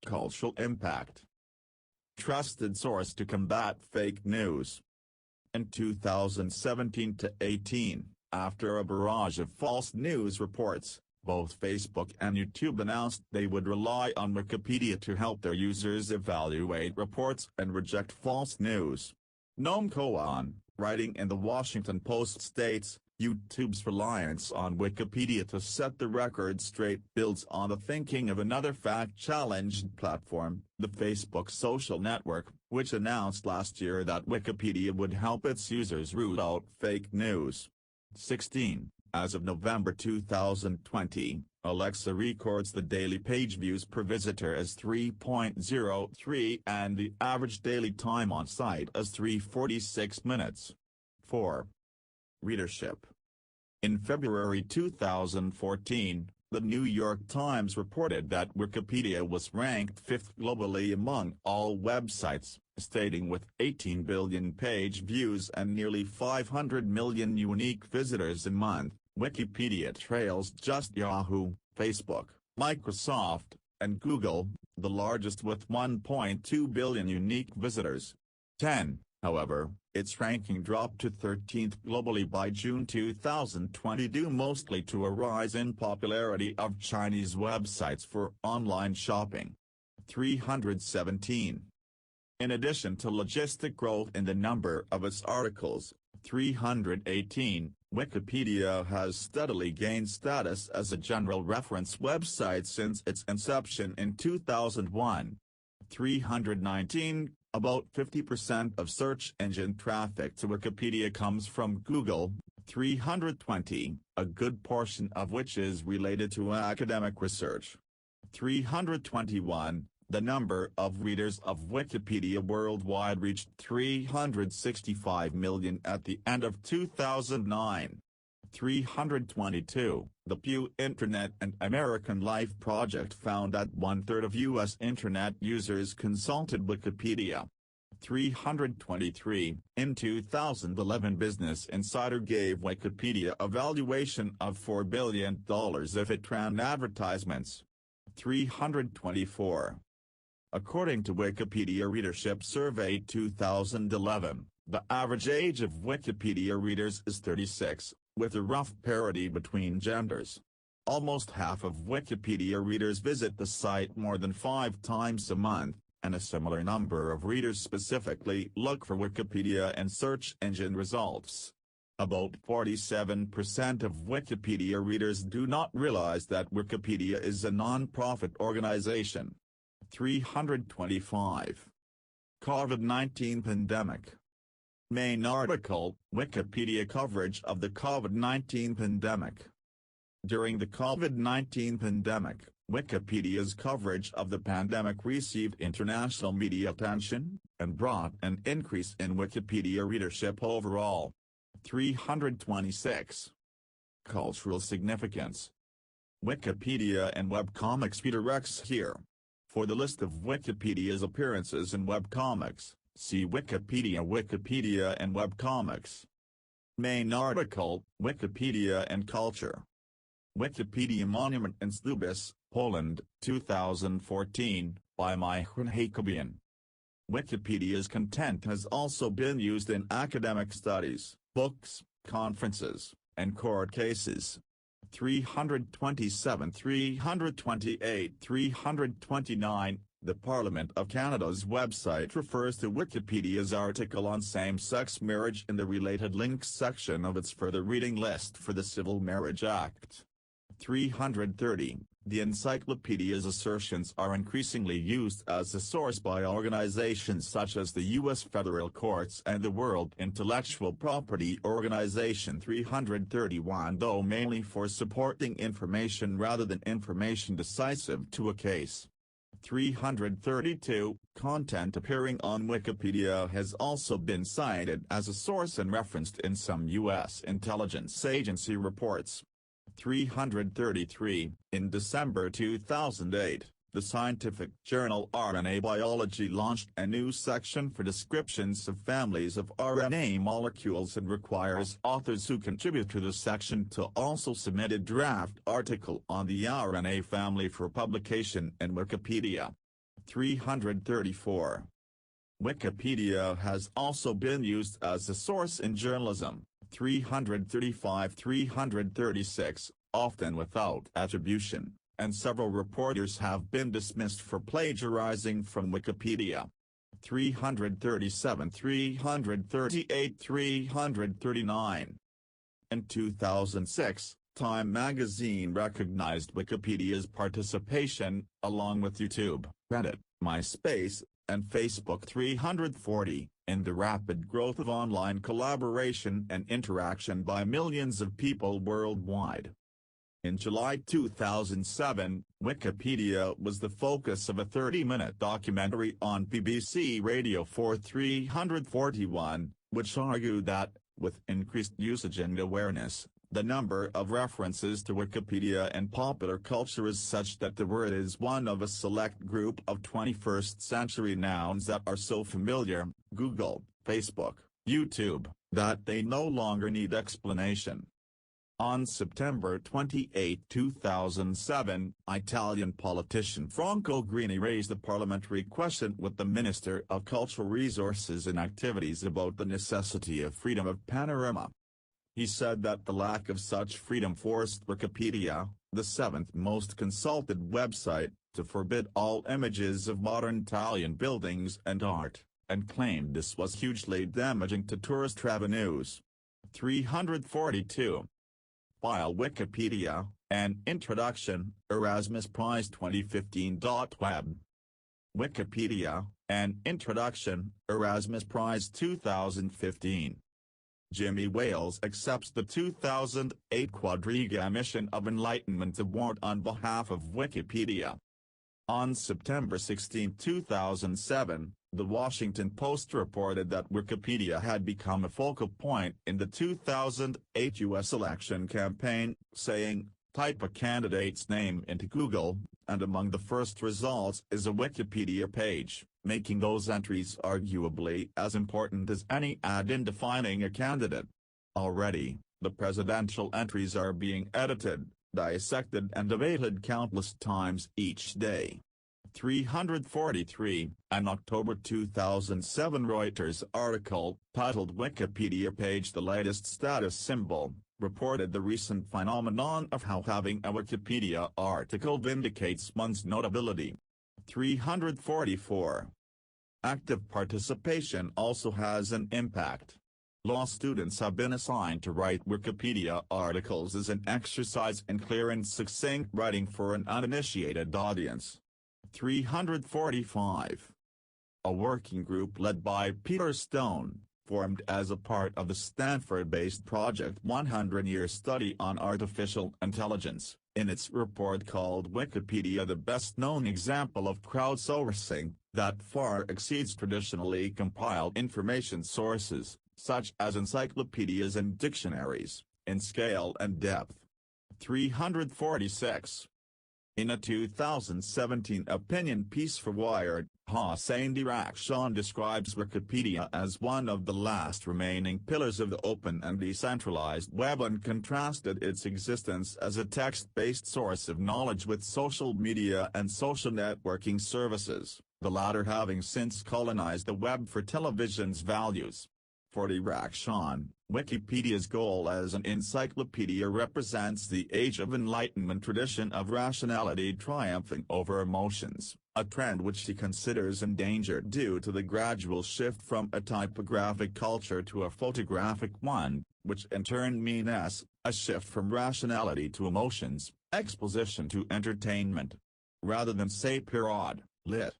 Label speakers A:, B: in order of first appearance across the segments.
A: Cultural impact. Trusted source to combat fake news. In 2017 to 18, after a barrage of false news reports, both Facebook and YouTube announced they would rely on Wikipedia to help their users evaluate reports and reject false news. Noam Cohen, writing in the Washington Post, states, YouTube's reliance on Wikipedia to set the record straight builds on the thinking of another fact-challenged platform, the Facebook social network, which announced last year that Wikipedia would help its users root out fake news. 16. As of November 2020, Alexa records the daily page views per visitor as 3.03 and the average daily time on site as 346 minutes. 4. Readership. In February 2014, the New York Times reported that Wikipedia was ranked 5th globally among all websites, stating with 18 billion page views and nearly 500 million unique visitors a month, Wikipedia trails just Yahoo, Facebook, Microsoft, and Google, the largest with 1.2 billion unique visitors. 10. However, its ranking dropped to 13th globally by June 2020 due mostly to a rise in popularity of Chinese websites for online shopping. 317. In addition to logistic growth in the number of its articles, 318, Wikipedia has steadily gained status as a general reference website since its inception in 2001. 319. About 50% of search engine traffic to Wikipedia comes from Google. 320, a good portion of which is related to academic research. 321, the number of readers of Wikipedia worldwide reached 365 million at the end of 2009. 322, the Pew Internet and American Life Project found that 1/3 of U.S. Internet users consulted Wikipedia. 323, in 2011 Business Insider gave Wikipedia a valuation of $4 billion if it ran advertisements. 324. According to Wikipedia Readership Survey 2011, the average age of Wikipedia readers is 36, with a rough parity between genders. Almost half of Wikipedia readers visit the site more than 5 times a month, and a similar number of readers specifically look for Wikipedia in search engine results. About 47% of Wikipedia readers do not realize that Wikipedia is a non-profit organization. 325. COVID-19 pandemic. Main article, Wikipedia coverage of the COVID-19 pandemic. During the COVID-19 pandemic, Wikipedia's coverage of the pandemic received international media attention, and brought an increase in Wikipedia readership overall. 326. Cultural significance. Wikipedia and webcomics redirects here. For the list of Wikipedia's appearances in webcomics, see Wikipedia and webcomics. Main article, Wikipedia and culture. Wikipedia monument in Słubice, Poland, 2014, by Michał Hakobian. Wikipedia's content has also been used in academic studies, books, conferences, and court cases. 327, 328, 329. The Parliament of Canada's website refers to Wikipedia's article on same-sex marriage in the related links section of its further reading list for the Civil Marriage Act. 330. The encyclopedia's assertions are increasingly used as a source by organizations such as the U.S. federal courts and the World Intellectual Property Organization. 331. Though mainly for supporting information rather than information decisive to a case. 332. Content appearing on Wikipedia has also been cited as a source and referenced in some U.S. intelligence agency reports. 333. In December 2008, the scientific journal RNA Biology launched a new section for descriptions of families of RNA molecules and requires authors who contribute to the section to also submit a draft article on the RNA family for publication in Wikipedia. 334. Wikipedia has also been used as a source in journalism. 335-336, often without attribution, and several reporters have been dismissed for plagiarizing from Wikipedia. 337, 338, 339. In 2006, Time magazine recognized Wikipedia's participation, along with YouTube, Reddit, MySpace, and Facebook 340, in the rapid growth of online collaboration and interaction by millions of people worldwide. In July 2007, Wikipedia was the focus of a 30-minute documentary on BBC Radio 4 341, which argued that, with increased usage and awareness, the number of references to Wikipedia and popular culture is such that the word is one of a select group of 21st-century nouns that are so familiar, Google, Facebook, YouTube, that they no longer need explanation. On September 28, 2007, Italian politician Franco Grini raised a parliamentary question with the Minister of Cultural Resources and Activities about the necessity of freedom of panorama. He said that the lack of such freedom forced Wikipedia, the seventh most consulted website, to forbid all images of modern Italian buildings and art, and claimed this was hugely damaging to tourist revenues. 342. File Wikipedia, an Introduction, Erasmus Prize 2015. Web. Wikipedia, an Introduction, Erasmus Prize 2015. Jimmy Wales accepts the 2008 Quadriga Mission of Enlightenment Award on behalf of Wikipedia. On September 16, 2007, The Washington Post reported that Wikipedia had become a focal point in the 2008 U.S. election campaign, saying, "Type a candidate's name into Google, and among the first results is a Wikipedia page," making those entries arguably as important as any ad in defining a candidate. Already, the presidential entries are being edited, dissected and debated countless times each day. 343. An October 2007 Reuters article, titled "Wikipedia Page the Latest Status Symbol," reported the recent phenomenon of how having a Wikipedia article vindicates one's notability. 344. Active participation also has an impact. Law students have been assigned to write Wikipedia articles as an exercise in clear and succinct writing for an uninitiated audience. 345. A working group led by Peter Stone, formed as a part of the Stanford-based Project 100-Year Study on Artificial Intelligence, in its report called Wikipedia the best-known example of crowdsourcing, that far exceeds traditionally compiled information sources, such as encyclopedias and dictionaries, in scale and depth. 346. In a 2017 opinion piece for Wired, Hossein Dirakhshan describes Wikipedia as one of the last remaining pillars of the open and decentralized web and contrasted its existence as a text-based source of knowledge with social media and social networking services, the latter having since colonized the web for television's values. For Dirakhshan, Wikipedia's goal as an encyclopedia represents the Age of Enlightenment tradition of rationality triumphing over emotions, a trend which he considers endangered due to the gradual shift from a typographic culture to a photographic one, which in turn means a shift from rationality to emotions, exposition to entertainment. Rather than say period, lit.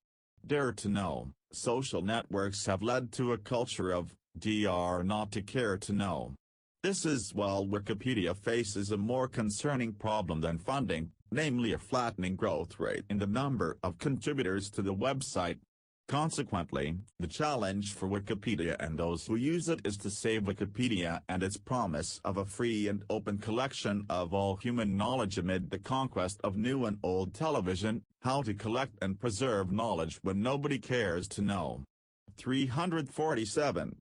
A: Dare to know, social networks have led to a culture of dr not to care to know. This is while Wikipedia faces a more concerning problem than funding, namely a flattening growth rate in the number of contributors to the website. Consequently, the challenge for Wikipedia and those who use it is to save Wikipedia and its promise of a free and open collection of all human knowledge amid the conquest of new and old television, how to collect and preserve knowledge when nobody cares to know. 347.